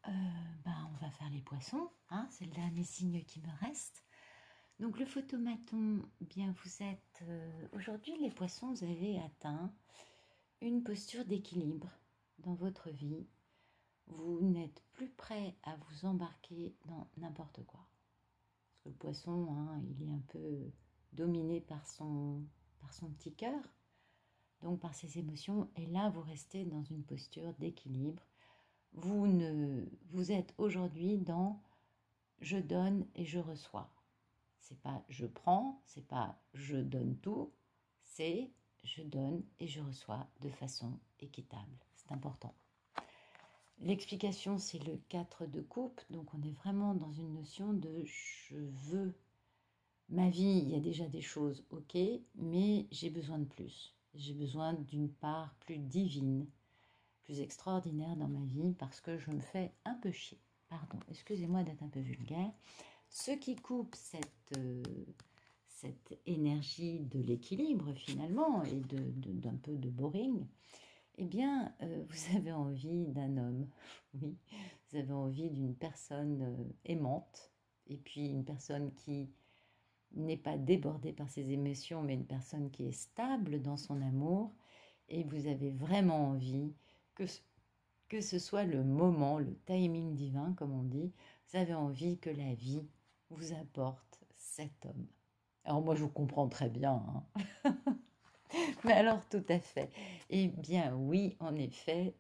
On va faire les poissons, hein, c'est le dernier signe qui me reste. Donc le photomaton, bien vous êtes... aujourd'hui les poissons, vous avez atteint une posture d'équilibre dans votre vie. Vous n'êtes plus prêt à vous embarquer dans n'importe quoi. Parce que le poisson, hein, il est un peu dominé par son petit cœur, donc par ses émotions. Et là, vous restez dans une posture d'équilibre. Vous êtes aujourd'hui dans je donne et je reçois. C'est pas je prends, c'est pas je donne tout, c'est je donne et je reçois de façon équitable. C'est important. L'explication, c'est le 4 de coupe, donc on est vraiment dans une notion de je veux. Ma vie, il y a déjà des choses, ok, mais j'ai besoin de plus. J'ai besoin d'une part plus divine, plus extraordinaire dans ma vie parce que je me fais un peu chier. Pardon, excusez-moi d'être un peu vulgaire. Ce qui coupe cette énergie de l'équilibre finalement et d'un peu de boring, eh bien, vous avez envie d'un homme, oui, vous avez envie d'une personne aimante et puis une personne qui n'est pas débordée par ses émotions, mais une personne qui est stable dans son amour et vous avez vraiment envie que ce soit le moment, le timing divin, comme on dit, vous avez envie que la vie vous apporte cet homme. Alors moi, je vous comprends très bien, hein. Mais alors tout à fait. Eh bien oui, en effet.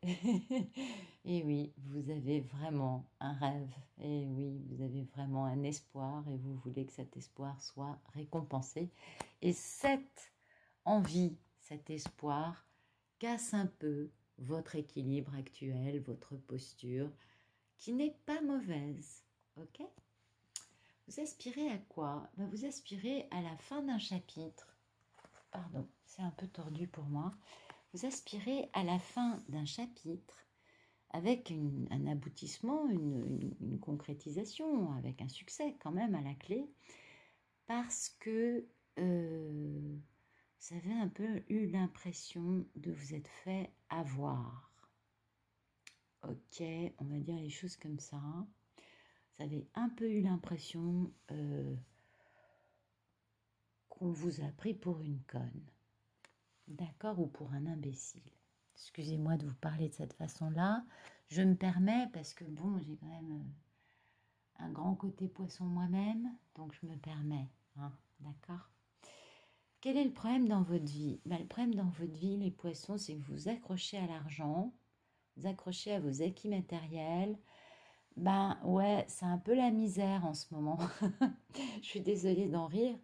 Et oui, vous avez vraiment un rêve. Et oui, vous avez vraiment un espoir et vous voulez que cet espoir soit récompensé. Et cette envie, cet espoir casse un peu votre équilibre actuel, votre posture, qui n'est pas mauvaise. Ok? Vous aspirez à quoi? Vous aspirez à la fin d'un chapitre. Pardon, c'est un peu tordu pour moi. Vous aspirez à la fin d'un chapitre avec un aboutissement, une concrétisation, avec un succès quand même à la clé, parce que vous avez un peu eu l'impression de vous être fait avoir. Ok, on va dire les choses comme ça. Vous avez un peu eu l'impression qu'on vous a pris pour une conne, d'accord, ou pour un imbécile. Excusez-moi de vous parler de cette façon-là. Je me permets parce que bon, j'ai quand même un grand côté poisson moi-même, donc je me permets, hein, d'accord. Quel est le problème dans votre vie? Le problème dans votre vie, les poissons, c'est que vous vous accrochez à l'argent, vous accrochez à vos acquis matériels. Ouais, c'est un peu la misère en ce moment. Je suis désolée d'en rire.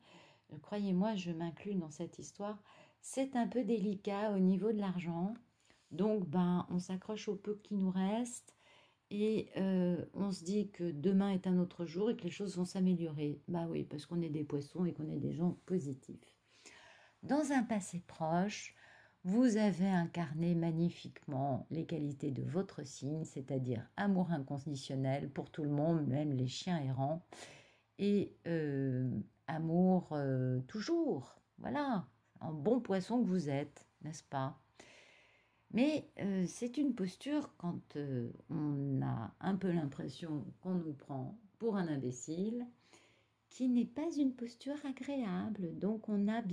Croyez-moi, je m'inclus dans cette histoire. C'est un peu délicat au niveau de l'argent. Donc, on s'accroche au peu qui nous reste et on se dit que demain est un autre jour et que les choses vont s'améliorer. Bah oui, parce qu'on est des poissons et qu'on est des gens positifs. Dans un passé proche, vous avez incarné magnifiquement les qualités de votre signe, c'est-à-dire amour inconditionnel pour tout le monde, même les chiens errants, et amour toujours. Voilà, un bon poisson que vous êtes, n'est-ce pas? Mais c'est une posture quand on a un peu l'impression qu'on nous prend pour un imbécile, qui n'est pas une posture agréable. Donc on a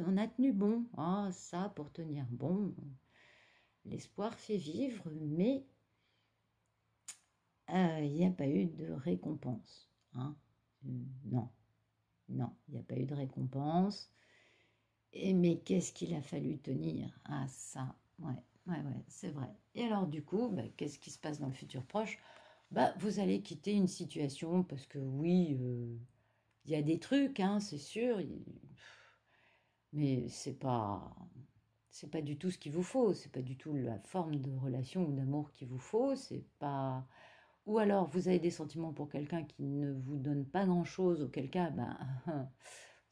on a tenu bon. Ah, ça, pour tenir bon, l'espoir fait vivre, mais il n'y a pas eu de récompense. Hein. Non, non, il n'y a pas eu de récompense. Mais qu'est-ce qu'il a fallu tenir? Ah, ça, ouais, ouais, c'est vrai. Et alors, du coup, qu'est-ce qui se passe dans le futur proche? Vous allez quitter une situation parce que oui, il y a des trucs, hein, c'est sûr, mais c'est pas du tout ce qu'il vous faut, c'est pas du tout la forme de relation ou d'amour qu'il vous faut, c'est pas... Ou alors, vous avez des sentiments pour quelqu'un qui ne vous donne pas grand-chose, auquel cas,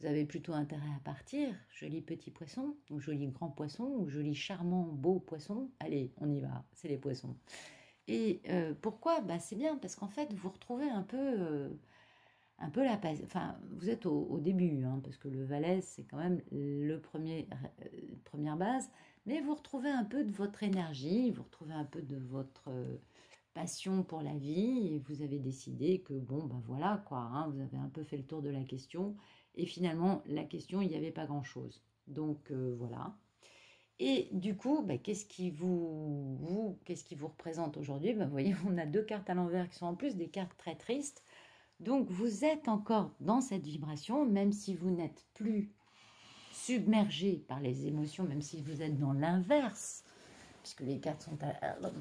vous avez plutôt intérêt à partir, joli petit poisson, ou joli grand poisson, ou joli charmant beau poisson. Allez, on y va, c'est les poissons. Et pourquoi? C'est bien, parce qu'en fait, vous retrouvez un peu la passe. Enfin, vous êtes au début, hein, parce que le Valais, c'est quand même première base, mais vous retrouvez un peu de votre énergie, vous retrouvez un peu de votre passion pour la vie et vous avez décidé que bon, ben voilà quoi, hein, vous avez un peu fait le tour de la question et finalement la question, il n'y avait pas grand-chose. Donc voilà. Et du coup, ben, qu'est-ce qui vous représente aujourd'hui? Ben, vous voyez, on a deux cartes à l'envers qui sont en plus des cartes très tristes. Donc vous êtes encore dans cette vibration, même si vous n'êtes plus submergé par les émotions, même si vous êtes dans l'inverse, puisque les cartes sont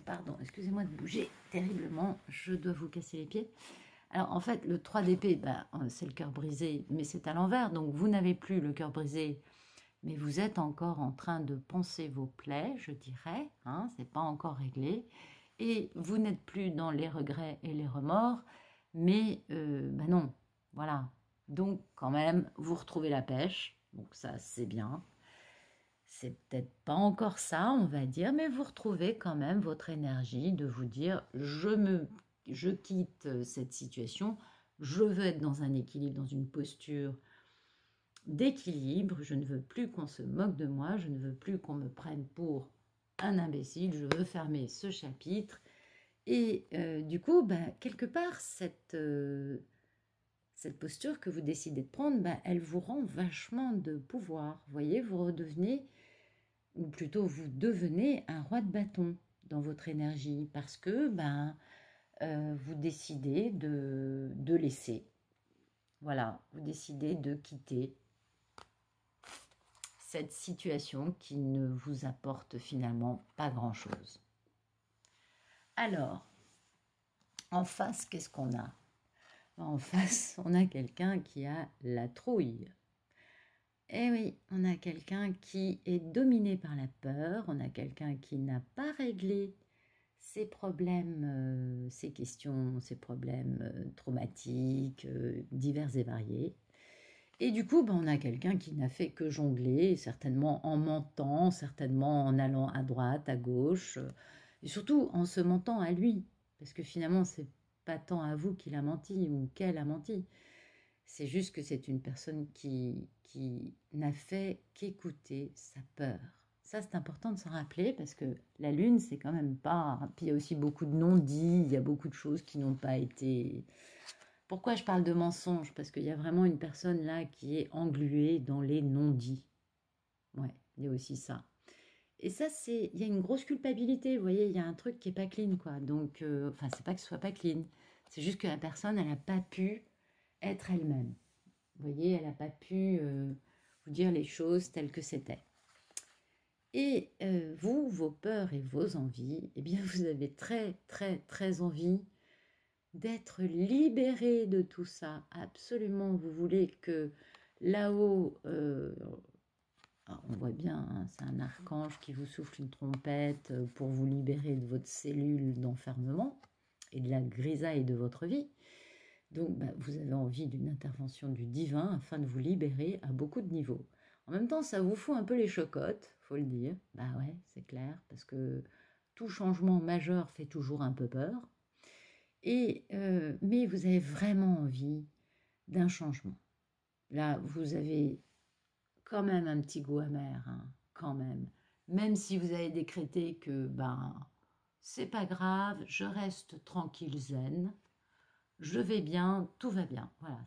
pardon, excusez-moi de bouger terriblement, je dois vous casser les pieds. Alors en fait, le 3 d'épée, ben, c'est le cœur brisé, mais c'est à l'envers, donc vous n'avez plus le cœur brisé, mais vous êtes encore en train de penser vos plaies, je dirais, hein, c'est pas encore réglé, et vous n'êtes plus dans les regrets et les remords, mais ben non, voilà. Donc quand même, vous retrouvez la pêche, donc ça c'est bien. C'est peut-être pas encore ça, on va dire, mais vous retrouvez quand même votre énergie de vous dire je quitte cette situation, je veux être dans un équilibre, dans une posture d'équilibre, je ne veux plus qu'on se moque de moi, je ne veux plus qu'on me prenne pour un imbécile, je veux fermer ce chapitre. Et du coup, ben, quelque part, cette posture que vous décidez de prendre, ben, elle vous rend vachement de pouvoir. Vous voyez, vous redevenez, ou plutôt vous devenez un roi de bâton dans votre énergie, parce que ben, vous décidez de laisser. Voilà, vous décidez de quitter cette situation qui ne vous apporte finalement pas grand-chose. Alors, en face, qu'est-ce qu'on a? En face, on a quelqu'un qui a la trouille. Eh oui, on a quelqu'un qui est dominé par la peur, on a quelqu'un qui n'a pas réglé ses problèmes, ses questions, ses problèmes traumatiques, divers et variés. Et du coup, ben, on a quelqu'un qui n'a fait que jongler, certainement en mentant, certainement en allant à droite, à gauche, et surtout en se mentant à lui, parce que finalement, c'est pas tant à vous qu'il a menti ou qu'elle a menti. C'est juste que c'est une personne qui n'a fait qu'écouter sa peur. Ça, c'est important de s'en rappeler parce que la lune, c'est quand même pas... Puis il y a aussi beaucoup de non-dits, il y a beaucoup de choses qui n'ont pas été... Pourquoi je parle de mensonges? Parce qu'il y a vraiment une personne là qui est engluée dans les non-dits. Ouais, il y a aussi ça. Et ça, c'est... Il y a une grosse culpabilité, vous voyez, il y a un truc qui est pas clean, quoi. Donc, enfin, c'est pas que ce soit pas clean. C'est juste que la personne, elle n'a pas pu être elle-même. Vous voyez, elle n'a pas pu vous dire les choses telles que c'était. Et vous, vos peurs et vos envies, eh bien, vous avez très, très, très envie d'être libéré de tout ça. Absolument, vous voulez que là-haut, on voit bien, hein, c'est un archange qui vous souffle une trompette pour vous libérer de votre cellule d'enfermement et de la grisaille de votre vie. Donc, bah, vous avez envie d'une intervention du divin afin de vous libérer à beaucoup de niveaux. En même temps, ça vous fout un peu les chocottes, faut le dire. Bah ouais, c'est clair, parce que tout changement majeur fait toujours un peu peur. Et, mais vous avez vraiment envie d'un changement. Là, vous avez quand même un petit goût amer, hein, quand même. Même si vous avez décrété que ben, c'est pas grave, je reste tranquille, zen. Je vais bien, tout va bien. Voilà,